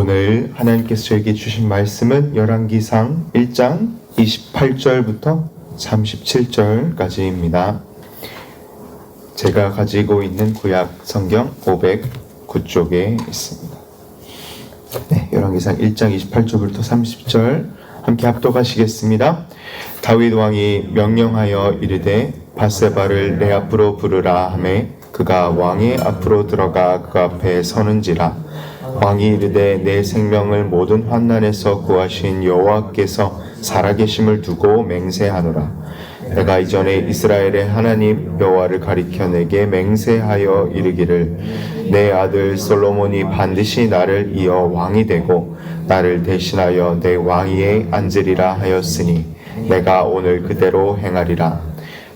오늘 하나님께서 저에게 주신 말씀은 열왕기상 1장 28절부터 37절까지입니다. 제가 가지고 있는 구약 성경 509쪽에 있습니다. 네, 열왕기상 1장 28절부터 30절 함께 합독하시겠습니다. 다윗 왕이 명령하여 이르되 밧세바를 내 앞으로 부르라 하매 그가 왕의 앞으로 들어가 그 앞에 서는지라. 왕이 이르되 내 생명을 모든 환난에서 구하신 여호와께서 살아계심을 두고 맹세하노라. 내가 이전에 이스라엘의 하나님 여호와를 가리켜 내게 맹세하여 이르기를 내 아들 솔로몬이 반드시 나를 이어 왕이 되고 나를 대신하여 내 왕위에 앉으리라 하였으니 내가 오늘 그대로 행하리라.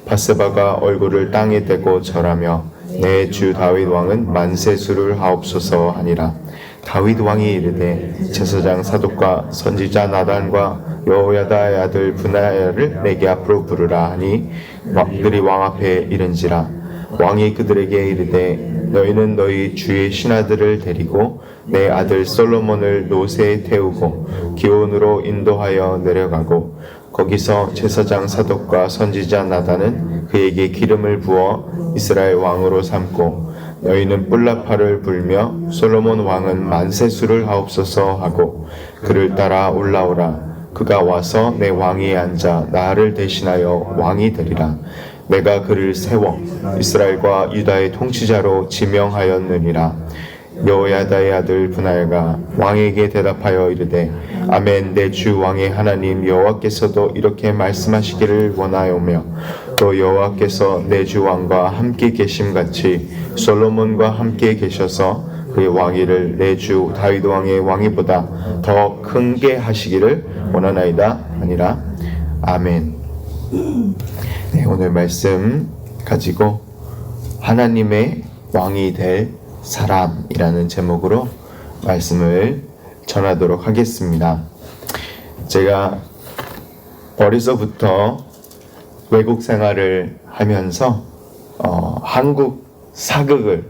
밧세바가 얼굴을 땅에 대고 절하며 내 주 다윗 왕은 만세수를 하옵소서 하니라. 다윗 왕이 이르되 제사장 사독과 선지자 나단과 여호야다의 아들 브나야를 내게 앞으로 부르라 하니 그들이 왕 앞에 이른지라. 왕이 그들에게 이르되 너희는 너희 주의 신하들을 데리고 내 아들 솔로몬을 노새에 태우고 기온으로 인도하여 내려가고 거기서 제사장 사독과 선지자 나단은 그에게 기름을 부어 이스라엘 왕으로 삼고 너희는 뿔라파를 불며 솔로몬 왕은 만세수를 하옵소서 하고 그를 따라 올라오라. 그가 와서 내 왕위에 앉아 나를 대신하여 왕이 되리라. 내가 그를 세워 이스라엘과 유다의 통치자로 지명하였느니라. 여호야다의 아들 브나야가 왕에게 대답하여 이르되 아멘. 내 주 왕의 하나님 여호와께서도 이렇게 말씀하시기를 원하오며 또 여호와께서 내 주 왕과 함께 계심같이 솔로몬과 함께 계셔서 그의 왕위를 내 주 다윗 왕의 왕위보다 더 큰게 하시기를 원하나이다 아니라. 아멘. 네, 오늘 말씀 가지고 하나님의 왕이 될 사람이라는 제목으로 말씀을 전하도록 하겠습니다. 제가 어려서부터 외국 생활을 하면서 한국 사극을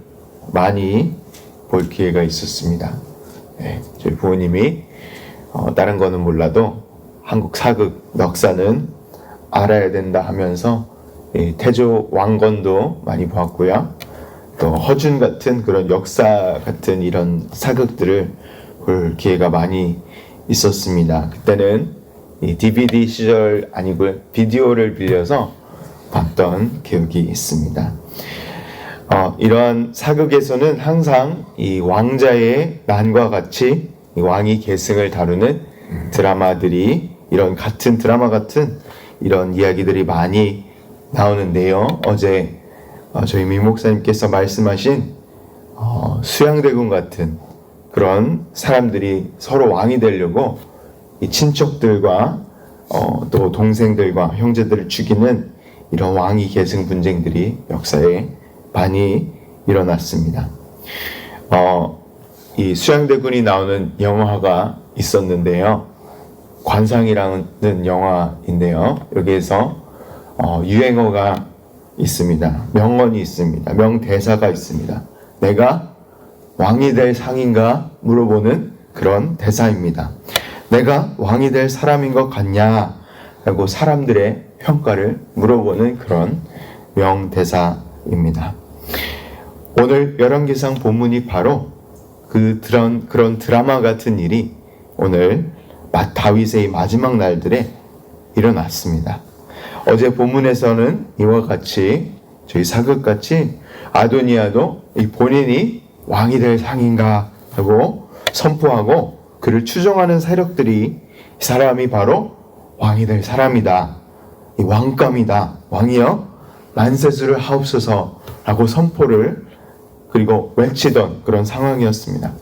많이 볼 기회가 있었습니다. 네, 저희 부모님이 다른 거는 몰라도 한국 사극 역사는 알아야 된다 하면서 태조 왕건도 많이 보았고요. 또 허준 같은 그런 역사 같은 이런 사극들을 볼 기회가 많이 있었습니다. 그때는 이 DVD 시절 아니고 비디오를 빌려서 봤던 기억이 있습니다. 이러한 사극에서는 항상 이 왕자의 난과 같이 이 왕이 계승을 다루는 드라마들이 이런 같은 드라마 같은 이런 이야기들이 많이 나오는데요. 어제 저희 미 목사님께서 말씀하신 수양대군 같은 그런 사람들이 서로 왕이 되려고 이 친척들과 또 동생들과 형제들을 죽이는 이런 왕위 계승 분쟁들이 역사에 많이 일어났습니다. 이 수양대군이 나오는 영화가 있었는데요. 관상이라는 영화인데요. 여기에서 유행어가 있습니다. 명언이 있습니다. 명대사가 있습니다. 내가 왕이 될 상인가 물어보는 그런 대사입니다. 내가 왕이 될 사람인 것 같냐 라고 사람들의 평가를 물어보는 그런 명대사입니다. 오늘 열왕기상 본문이 바로 그런 드라마 같은 일이 오늘 다윗의 마지막 날들에 일어났습니다. 어제 본문에서는 이와 같이 저희 사극같이 아도니아도 본인이 왕이 될 상인가 하고 선포하고 그를 추종하는 세력들이 이 사람이 바로 왕이 될 사람이다. 이 왕감이다. 왕이여 만세수를 하옵소서 라고 선포를 그리고 외치던 그런 상황이었습니다.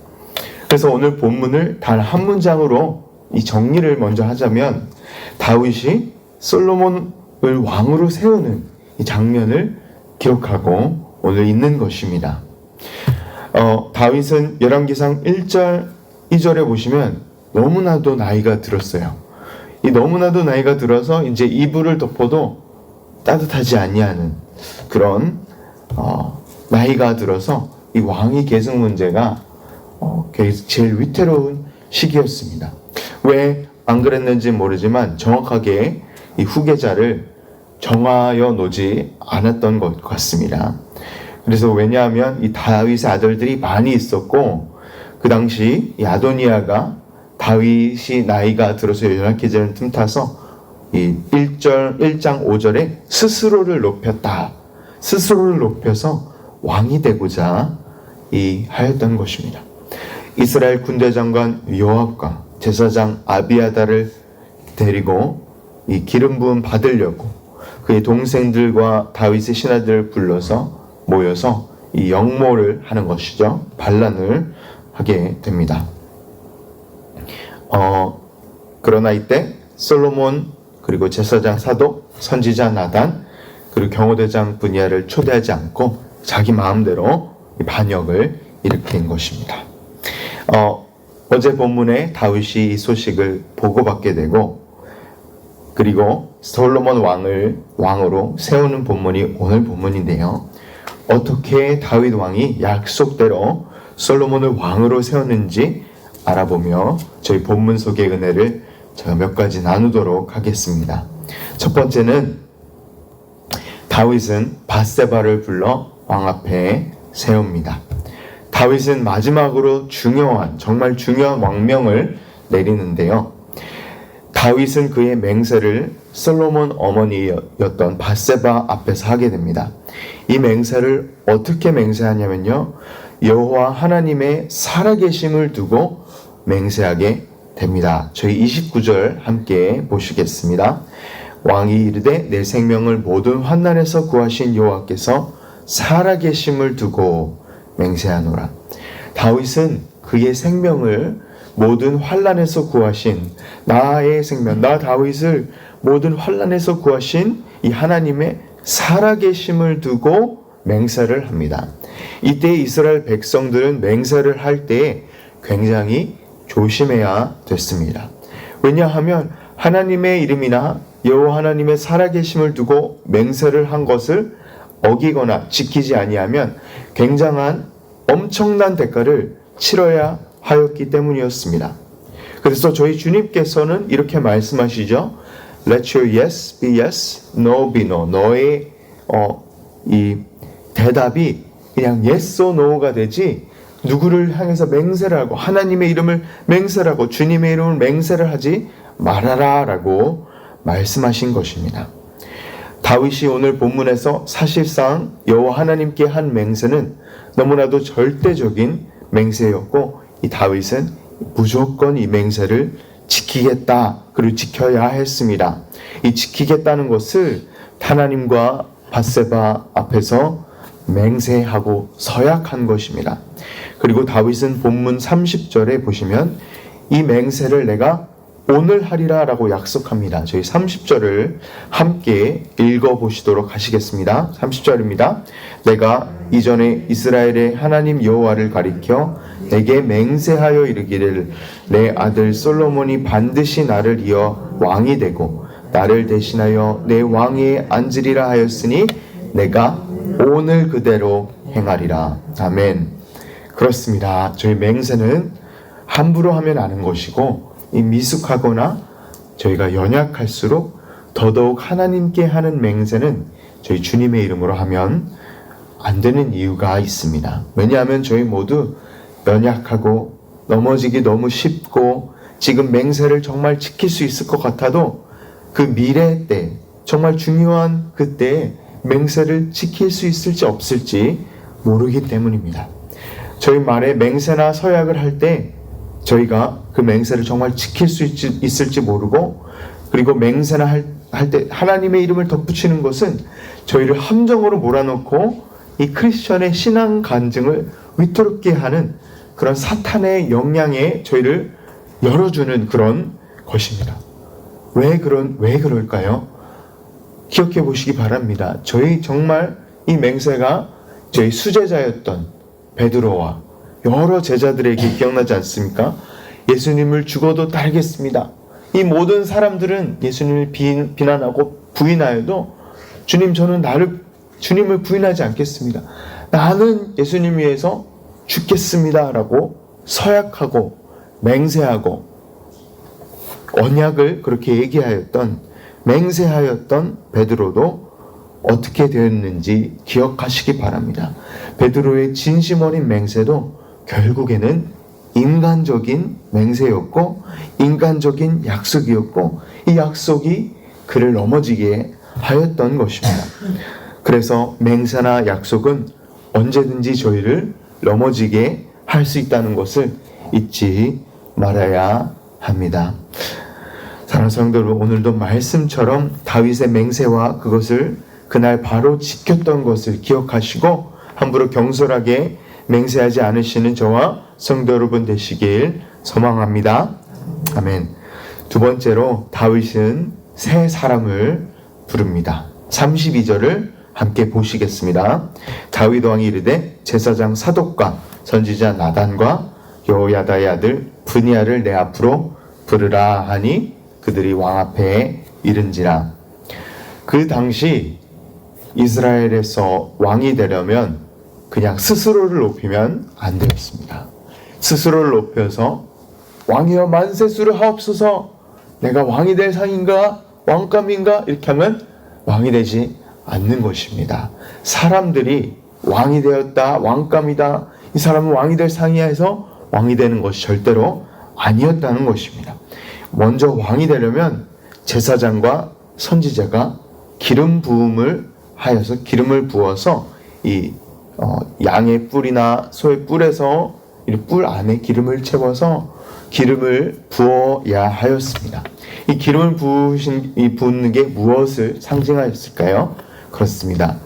그래서 오늘 본문을 단 한 문장으로 이 정리를 먼저 하자면 다윗이 솔로몬을 왕으로 세우는 이 장면을 기록하고 오늘 있는 것입니다. 다윗은 열왕기상 1절 2절에 보시면 너무나도 나이가 들었어요. 이 너무나도 나이가 들어서 이제 이불을 덮어도 따뜻하지 아니하는 그런 나이가 들어서 이 왕위 계승 문제가 제일 위태로운 시기였습니다. 왜 안 그랬는지 모르지만 정확하게 이 후계자를 정하여 놓지 않았던 것 같습니다. 그래서 왜냐하면 이 다윗의 아들들이 많이 있었고 그 당시 이 아도니아가 다윗이 나이가 들어서 연약해지는 틈타서 이 1장 5절에 스스로를 높였다. 스스로를 높여서 왕이 되고자 하였던 것입니다. 이스라엘 군대 장관 요압과 제사장 아비아다를 데리고 이 기름 부음 받으려고 그의 동생들과 다윗의 신하들을 불러서 모여서 이 역모를 하는 것이죠. 반란을 하게 됩니다. 그러나 이때 솔로몬 그리고 제사장 사독, 선지자 나단 그리고 경호대장 분야를 초대하지 않고 자기 마음대로 반역을 일으킨 것입니다. 어제 본문에 다윗이 이 소식을 보고받게 되고 그리고 솔로몬 왕을 왕으로 세우는 본문이 오늘 본문인데요. 어떻게 다윗 왕이 약속대로 솔로몬을 왕으로 세웠는지 알아보며 저희 본문 속의 은혜를 제가 몇 가지 나누도록 하겠습니다. 첫 번째는 다윗은 밧세바를 불러 왕 앞에 세웁니다. 다윗은 마지막으로 정말 중요한 왕명을 내리는데요. 다윗은 그의 맹세를 솔로몬 어머니였던 밧세바 앞에서 하게 됩니다. 이 맹세를 어떻게 맹세하냐면요. 여호와 하나님의 살아계심을 두고 맹세하게 됩니다. 저희 29절 함께 보시겠습니다. 왕이 이르되 내 생명을 모든 환난에서 구하신 여호와께서 살아계심을 두고 맹세하노라. 다윗은 그의 생명을 모든 환난에서 구하신 나의 생명, 나 다윗을 모든 환난에서 구하신 이 하나님의 살아계심을 두고 맹세를 합니다. 이때 이스라엘 백성들은 맹세를 할 때 굉장히 조심해야 됐습니다. 왜냐하면 하나님의 이름이나 여호와 하나님의 살아계심을 두고 맹세를 한 것을 어기거나 지키지 아니하면 굉장한 엄청난 대가를 치러야 하였기 때문이었습니다. 그래서 저희 주님께서는 이렇게 말씀하시죠. Let your yes be yes, no be no. 너의 이 대답이 그냥 yes or no가 되지 누구를 향해서 맹세를 하고 하나님의 이름을 맹세를 하고 주님의 이름을 맹세를 하지 말아라 라고 말씀하신 것입니다. 다윗이 오늘 본문에서 사실상 여호와 하나님께 한 맹세는 너무나도 절대적인 맹세였고 이 다윗은 무조건 이 맹세를 지키겠다 그리고 지켜야 했습니다. 이 지키겠다는 것을 하나님과 밧세바 앞에서 맹세하고 서약한 것입니다. 그리고 다윗은 본문 30절에 보시면 이 맹세를 내가 오늘 하리라 라고 약속합니다. 저희 30절을 함께 읽어보시도록 하시겠습니다. 30절입니다. 내가 이전에 이스라엘의 하나님 여호와를 가리켜 내게 맹세하여 이르기를 내 아들 솔로몬이 반드시 나를 이어 왕이 되고 나를 대신하여 내 왕위에 앉으리라 하였으니 내가 오늘 그대로 행하리라. 아멘. 그렇습니다. 저희 맹세는 함부로 하면 아는 것이고 이 미숙하거나 저희가 연약할수록 더더욱 하나님께 하는 맹세는 저희 주님의 이름으로 하면 안 되는 이유가 있습니다. 왜냐하면 저희 모두 연약하고 넘어지기 너무 쉽고 지금 맹세를 정말 지킬 수 있을 것 같아도 그 미래 때 정말 중요한 그때에 맹세를 지킬 수 있을지 없을지 모르기 때문입니다. 저희 말에 맹세나 서약을 할 때 저희가 그 맹세를 정말 지킬 수 있을지 모르고 그리고 맹세나 할 때 하나님의 이름을 덧붙이는 것은 저희를 함정으로 몰아넣고 이 크리스천의 신앙 간증을 위태롭게 하는 그런 사탄의 영향에 저희를 열어주는 그런 것입니다. 왜 그럴까요? 기억해 보시기 바랍니다. 저희 정말 이 맹세가 저희 수제자였던 베드로와 여러 제자들에게 기억나지 않습니까? 예수님을 죽어도 따르겠습니다. 이 모든 사람들은 예수님을 비난하고 부인하여도 주님 저는 주님을 부인하지 않겠습니다. 나는 예수님 위해서 죽겠습니다 라고 서약하고 맹세하고 언약을 그렇게 얘기하였던, 맹세하였던 베드로도 어떻게 되었는지 기억하시기 바랍니다. 베드로의 진심 어린 맹세도 결국에는 인간적인 맹세였고 인간적인 약속이었고, 이 약속이 그를 넘어지게 하였던 것입니다. 그래서 맹세나 약속은 언제든지 저희를 넘어지게 할 수 있다는 것을 잊지 말아야 합니다. 사랑하는 성도 여러분, 오늘도 말씀처럼 다윗의 맹세와 그것을 그날 바로 지켰던 것을 기억하시고 함부로 경솔하게 맹세하지 않으시는 저와 성도 여러분 되시길 소망합니다. 아멘. 두 번째로 다윗은 세 사람을 부릅니다. 32절을 함께 보시겠습니다. 다윗 왕이 이르되 제사장 사독과 선지자 나단과 여호야다의 아들 브니야를 내 앞으로 부르라 하니 그들이 왕 앞에 이른지라. 그 당시 이스라엘에서 왕이 되려면 그냥 스스로를 높이면 안 되었습니다. 스스로를 높여서 왕이여 만세수를 하옵소서, 내가 왕이 될 상인가 왕감인가 이렇게 하면 왕이 되지 않는 것입니다. 사람들이 왕이 되었다, 왕감이다, 이 사람은 왕이 될 상이야 해서 왕이 되는 것이 절대로 아니었다는 것입니다. 먼저 왕이 되려면 제사장과 선지자가 기름 부음을 하여서, 기름을 부어서 이 양의 뿔이나 소의 뿔에서 이 뿔 안에 기름을 채워서 기름을 부어야 하였습니다. 이 기름을 부는 게 무엇을 상징하였을까요? 그렇습니다.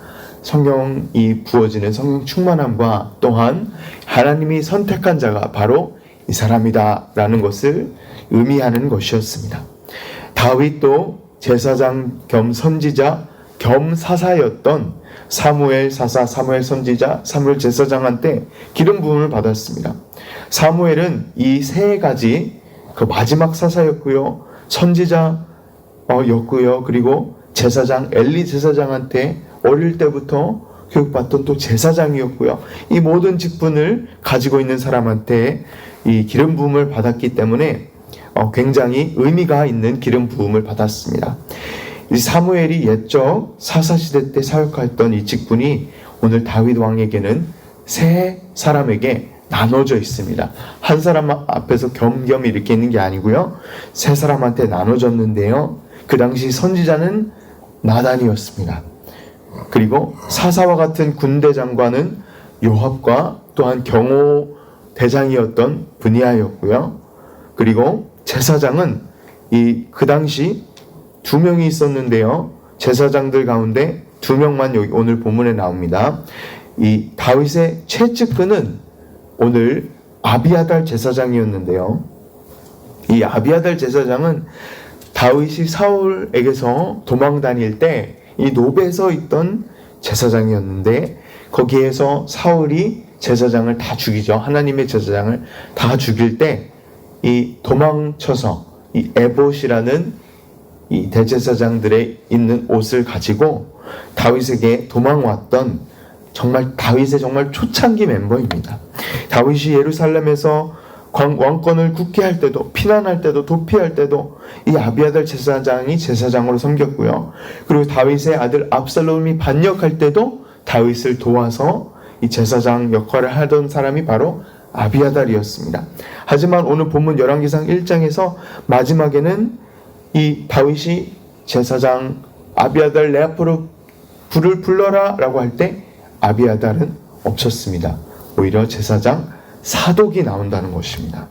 성경이 부어지는 성령 충만함과 또한 하나님이 선택한 자가 바로 이 사람이다 라는 것을 의미하는 것이었습니다. 다윗도 제사장 겸 선지자 겸 사사였던 사무엘 사사, 사무엘 선지자, 사무엘 제사장한테 기름 부음을 받았습니다. 사무엘은 이 세 가지 그 마지막 사사였고요, 선지자였고요, 그리고 제사장 엘리 제사장한테 어릴 때부터 교육받던 또 제사장이었고요. 이 모든 직분을 가지고 있는 사람한테 이 기름 부음을 받았기 때문에 굉장히 의미가 있는 기름 부음을 받았습니다. 이 사무엘이 옛적 사사시대 때 사역했던 이 직분이 오늘 다윗 왕에게는 세 사람에게 나눠져 있습니다. 한 사람 앞에서 겸겸 이렇게 있는 게 아니고요, 세 사람한테 나눠졌는데요, 그 당시 선지자는 나단이었습니다. 그리고 사사와 같은 군대 장관은 요압과 또한 경호 대장이었던 브니야였고요, 그리고 제사장은 그 당시 2명이 있었는데요, 제사장들 가운데 2명만 여기 오늘 본문에 나옵니다. 이 다윗의 최측근은 오늘 아비아달 제사장이었는데요, 이 아비아달 제사장은 다윗이 사울에게서 도망 다닐 때 이 노베에서 있던 제사장이었는데, 거기에서 사울이 제사장을 다 죽이죠. 하나님의 제사장을 다 죽일 때 이 도망쳐서 이 에봇이라는 이 대제사장들의 입는 옷을 가지고 다윗에게 도망왔던 다윗의 정말 초창기 멤버입니다. 다윗이 예루살렘에서 왕권을 굳게 할 때도, 피난할 때도, 도피할 때도 이 아비아달 제사장이 제사장으로 섬겼고요. 그리고 다윗의 아들 압살롬이 반역할 때도 다윗을 도와서 이 제사장 역할을 하던 사람이 바로 아비아달이었습니다. 하지만 오늘 본문 열왕기상 1장에서 마지막에는 이 다윗이 제사장 아비아달 내 앞으로 불을 불러라 라고 할 때 아비아달은 없었습니다. 오히려 제사장 사독이 나온다는 것입니다.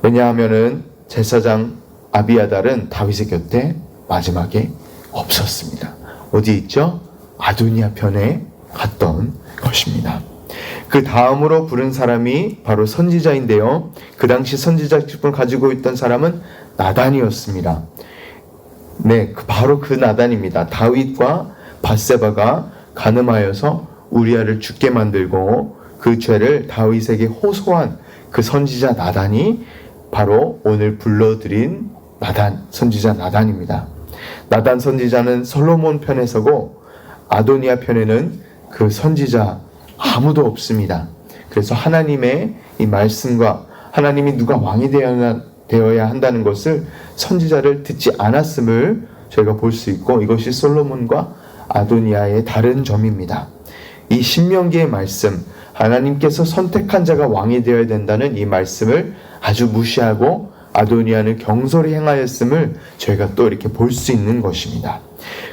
왜냐하면은 제사장 아비아달은 다윗의 곁에 마지막에 없었습니다. 어디 있죠? 아도니아 편에 갔던 것입니다. 그 다음으로 부른 사람이 바로 선지자인데요, 그 당시 선지자 직분을 가지고 있던 사람은 나단이었습니다. 네, 바로 그 나단입니다. 다윗과 밧세바가 간음하여서 우리아를 죽게 만들고 그 죄를 다윗에게 호소한 그 선지자 나단이 바로 오늘 불러드린 선지자 나단입니다. 나단 선지자는 솔로몬 편에 서고 아도니아 편에는 그 선지자 아무도 없습니다. 그래서 하나님의 이 말씀과 하나님이 누가 왕이 되어야 한다는 것을 선지자를 듣지 않았음을 저희가 볼 수 있고, 이것이 솔로몬과 아도니아의 다른 점입니다. 이 신명기의 말씀, 하나님께서 선택한 자가 왕이 되어야 된다는 이 말씀을 아주 무시하고 아도니아는 경솔히 행하였음을 저희가 또 이렇게 볼 수 있는 것입니다.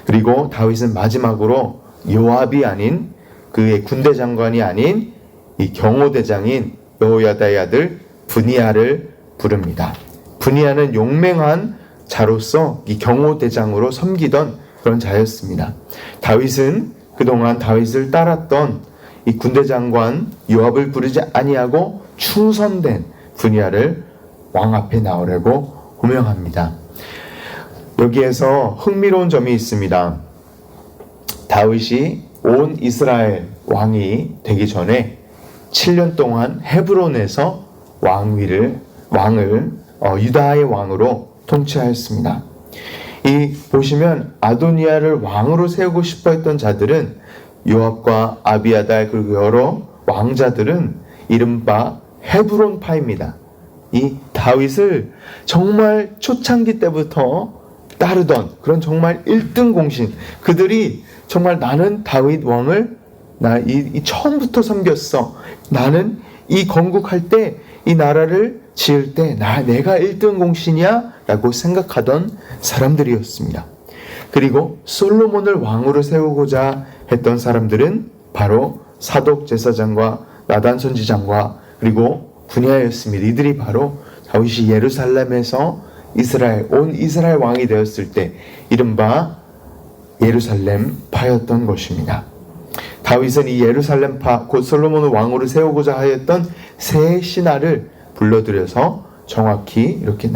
그리고 다윗은 마지막으로 요압이 아닌, 그의 군대 장관이 아닌 이 경호대장인 여호야다의 아들 브니아를 부릅니다. 브니아는 용맹한 자로서 이 경호대장으로 섬기던 그런 자였습니다. 다윗은 그동안 다윗을 따랐던 이 군대 장관 요압을 부르지 아니하고 충성된 브니아를 왕 앞에 나오려고 호명합니다. 여기에서 흥미로운 점이 있습니다. 다윗이 온 이스라엘 왕이 되기 전에 7년 동안 헤브론에서 왕을 유다의 왕으로 통치하였습니다. 이 보시면 아도니아를 왕으로 세우고 싶어 했던 자들은 요압과 아비아달 그리고 여러 왕자들은 이른바 헤브론파입니다. 이 다윗을 정말 초창기 때부터 따르던 그런 정말 1등 공신, 그들이 정말 나는 다윗 왕을 처음부터 섬겼어, 나는 이 건국할 때 이 나라를 지을 때 내가 1등 공신이야 라고 생각하던 사람들이었습니다. 그리고 솔로몬을 왕으로 세우고자 했던 사람들은 바로 사독 제사장과 나단 선지장과 그리고 분야였습니다. 이들이 바로 다윗이 예루살렘에서 온 이스라엘 왕이 되었을 때 이른바 예루살렘파였던 것입니다. 다윗은 이 예루살렘파, 곧 솔로몬을 왕으로 세우고자 하였던 세 신하를 불러들여서 정확히 이렇게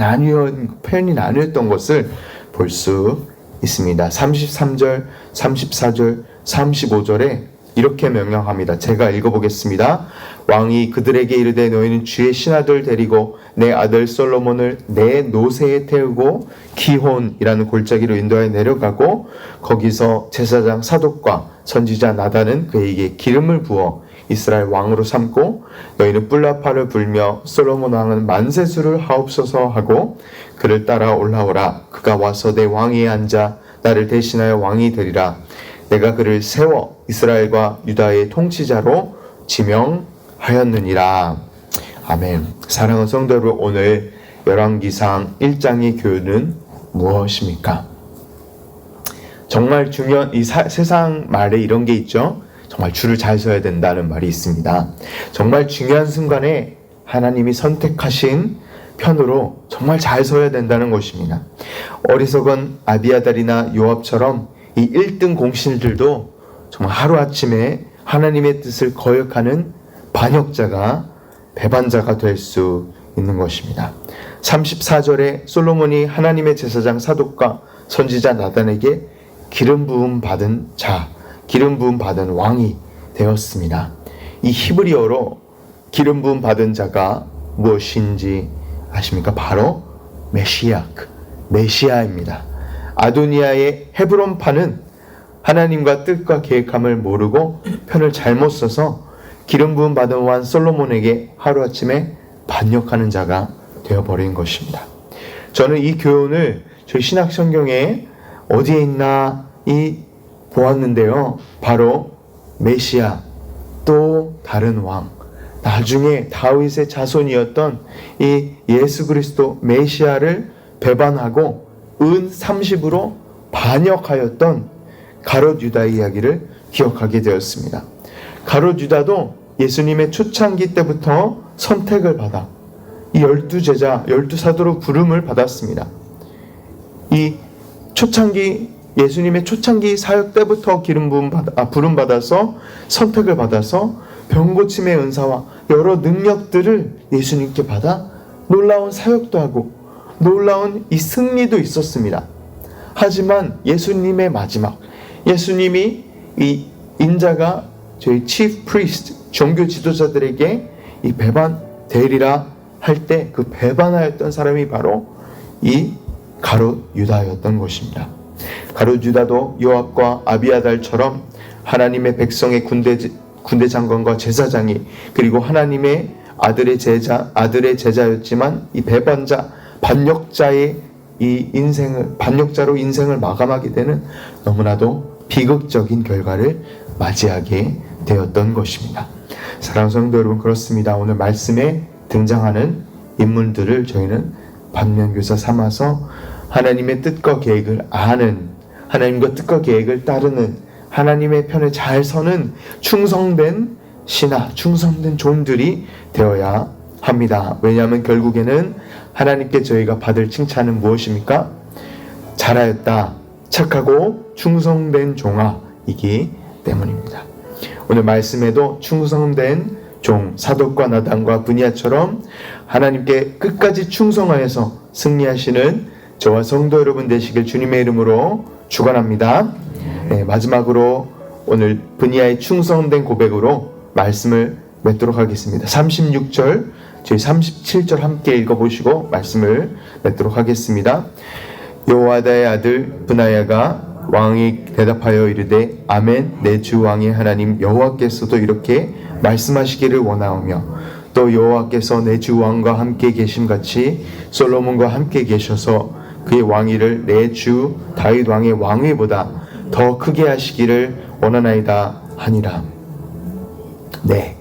표현이 나뉘었던 것을 볼 수 있습니다. 33절, 34절, 35절에 이렇게 명령합니다. 제가 읽어보겠습니다. 왕이 그들에게 이르되 너희는 주의 신하들 데리고 내 아들 솔로몬을 내 노새에 태우고 기혼이라는 골짜기로 인도하여 내려가고 거기서 제사장 사독과 선지자 나단은 그에게 기름을 부어 이스라엘 왕으로 삼고 너희는 뿔나파를 불며 솔로몬 왕은 만세수를 하옵소서 하고 그를 따라 올라오라. 그가 와서 내 왕위에 앉아 나를 대신하여 왕이 되리라. 내가 그를 세워 이스라엘과 유다의 통치자로 지명하였느니라. 아멘. 사랑하는 성도 여러분, 오늘 열왕기상 1장의 교훈은 무엇입니까? 정말 중요한 세상 말에 이런 게 있죠. 정말 줄을 잘 서야 된다는 말이 있습니다. 정말 중요한 순간에 하나님이 선택하신 편으로 정말 잘 서야 된다는 것입니다. 어리석은 아비아달이나 요압처럼 이 1등 공신들도 정말 하루아침에 하나님의 뜻을 거역하는 반역자가, 배반자가 될 수 있는 것입니다. 34절에 솔로몬이 하나님의 제사장 사독과 선지자 나단에게 기름 부음 받은 왕이 되었습니다. 이 히브리어로 기름 부음 받은 자가 무엇인지 아십니까? 바로 메시아입니다. 아도니아의 헤브론파는 하나님과 뜻과 계획함을 모르고 편을 잘못 써서 기름 부음 받은 왕 솔로몬에게 하루아침에 반역하는 자가 되어버린 것입니다. 저는 이 교훈을 저희 신약 성경에 어디에 있나 보았는데요. 바로 메시아, 또 다른 왕, 나중에 다윗의 자손이었던 이 예수 그리스도 메시아를 배반하고 은 30으로 반역하였던 가롯 유다의 이야기를 기억하게 되었습니다. 가롯 유다도 예수님의 초창기 때부터 선택을 받아 이 12제자, 12사도로 부름을 받았습니다. 이 예수님의 초창기 사역 때부터 부름 받아서 선택을 받아서 병고침의 은사와 여러 능력들을 예수님께 받아 놀라운 사역도 하고 놀라운 이 승리도 있었습니다. 하지만 예수님의 마지막, 예수님이 이 인자가 저희 chief priest, 종교 지도자들에게 이 배반되리라 할 때 그 배반하였던 사람이 바로 이 가롯 유다였던 것입니다. 가롯 유다도 요압과 아비아달처럼 하나님의 백성의 군대 장관과 제사장이, 그리고 하나님의 아들의 제자였지만 이 배반자, 반역자의 이 인생을, 반역자로 인생을 마감하게 되는 너무나도 비극적인 결과를 맞이하게 되었던 것입니다. 사랑하는 성도 여러분, 그렇습니다. 오늘 말씀에 등장하는 인물들을 저희는 반면교사 삼아서 하나님의 뜻과 계획을 아는, 하나님과 뜻과 계획을 따르는, 하나님의 편에 잘 서는 충성된 신하, 충성된 종들이 되어야 합니다. 왜냐하면 결국에는 하나님께 저희가 받을 칭찬은 무엇입니까? 잘하였다, 착하고 충성된 종아이기 때문입니다. 오늘 말씀에도 충성된 종 사독과 나단과 브니아처럼 하나님께 끝까지 충성하여서 승리하시는 저와 성도 여러분 되시길 주님의 이름으로 축원합니다. 네, 마지막으로 오늘 브니아의 충성된 고백으로 말씀을 맺도록 하겠습니다. 36절, 저희 37절 함께 읽어보시고 말씀을 맺도록 하겠습니다. 여호야다의 아들 브나야가 왕이 대답하여 이르되 아멘, 내 주 왕의 하나님 여호와께서도 이렇게 말씀하시기를 원하오며 또 여호와께서 내 주 왕과 함께 계심같이 솔로몬과 함께 계셔서 그의 왕위를 내 주 다윗 왕의 왕위보다 더 크게 하시기를 원하나이다 하니라. 네,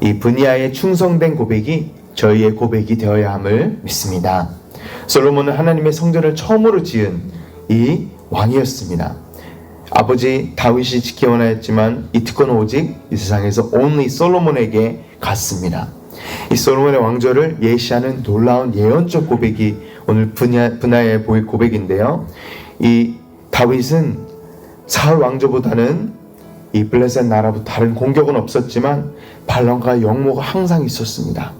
이 브니아의 충성된 고백이 저희의 고백이 되어야 함을 믿습니다. 솔로몬은 하나님의 성전을 처음으로 지은 이 왕이었습니다. 아버지 다윗이 지키 원하였지만 이 특권은 오직 이 세상에서 only 솔로몬에게 갔습니다. 이 솔로몬의 왕조를 예시하는 놀라운 예언적 고백이 오늘 브나야의 고백인데요. 이 다윗은 사울 왕조보다는 이 블레셋 나라보다 다른 공격은 없었지만 반란과 역모가 항상 있었습니다.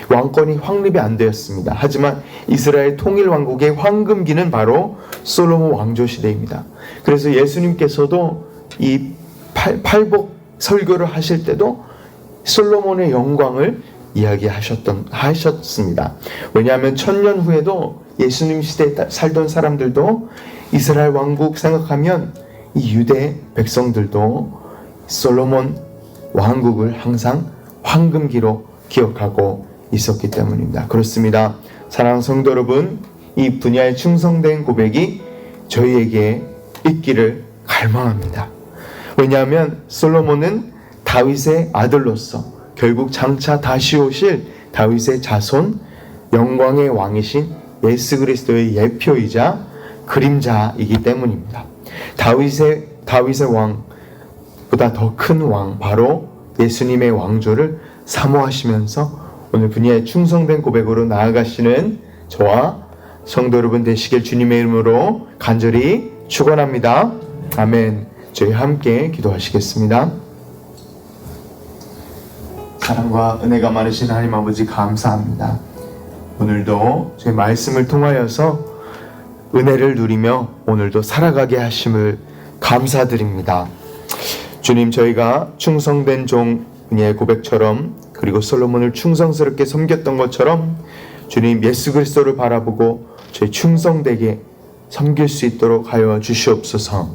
왕권이 확립이 안 되었습니다. 하지만 이스라엘 통일 왕국의 황금기는 바로 솔로몬 왕조 시대입니다. 그래서 예수님께서도 이 팔복 설교를 하실 때도 솔로몬의 영광을 이야기하셨습니다. 왜냐하면 1000년 후에도 예수님 시대에 살던 사람들도 이스라엘 왕국 생각하면 이 유대 백성들도 솔로몬 왕국을 항상 황금기로 기억하고 있었기 때문입니다. 그렇습니다. 사랑하는 성도 여러분, 이 분야에 충성된 고백이 저희에게 있기를 갈망합니다. 왜냐하면 솔로몬은 다윗의 아들로서 결국 장차 다시 오실 다윗의 자손, 영광의 왕이신 예수 그리스도의 예표이자 그림자이기 때문입니다. 다윗의 왕보다 더 큰 왕, 바로 예수님의 왕조를 사모하시면서 오늘 분야에 충성된 고백으로 나아가시는 저와 성도 여러분 되시길 주님의 이름으로 간절히 축원합니다. 아멘. 저희 함께 기도하시겠습니다. 사랑과 은혜가 많으신 하나님 아버지 감사합니다. 오늘도 저희 말씀을 통하여서 은혜를 누리며 오늘도 살아가게 하심을 감사드립니다. 주님, 저희가 충성된 종의 고백처럼 그리고 솔로몬을 충성스럽게 섬겼던 것처럼 주님 예수 그리스도를 바라보고 저희 충성되게 섬길 수 있도록 하여 주시옵소서.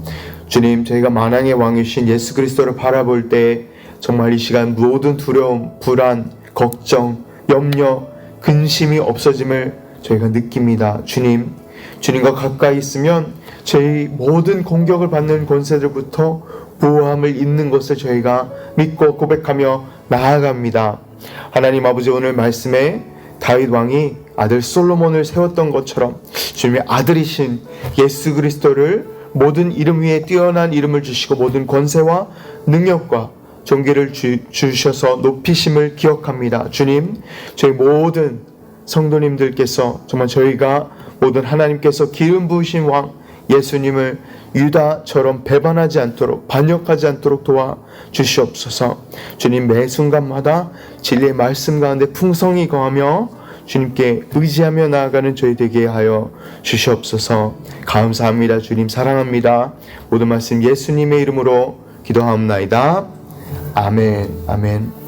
주님, 저희가 만왕의 왕이신 예수 그리스도를 바라볼 때 정말 이 시간 모든 두려움, 불안, 걱정, 염려, 근심이 없어짐을 저희가 느낍니다. 주님, 주님과 가까이 있으면 저희 모든 공격을 받는 권세들부터 보호함을 잊는 것을 저희가 믿고 고백하며 나아갑니다. 하나님 아버지, 오늘 말씀에 다윗 왕이 아들 솔로몬을 세웠던 것처럼 주님의 아들이신 예수 그리스도를 모든 이름 위에 뛰어난 이름을 주시고 모든 권세와 능력과 존귀를 주셔서 높이심을 기억합니다. 주님, 저희 모든 성도님들께서 정말 저희가 모든 하나님께서 기름 부으신 왕 예수님을 유다처럼 배반하지 않도록, 반역하지 않도록 도와 주시옵소서. 주님, 매 순간마다 진리의 말씀 가운데 풍성히 거하며 주님께 의지하며 나아가는 저희 되게 하여 주시옵소서. 감사합니다. 주님 사랑합니다. 모든 말씀 예수님의 이름으로 기도하옵나이다. 아멘. 아멘.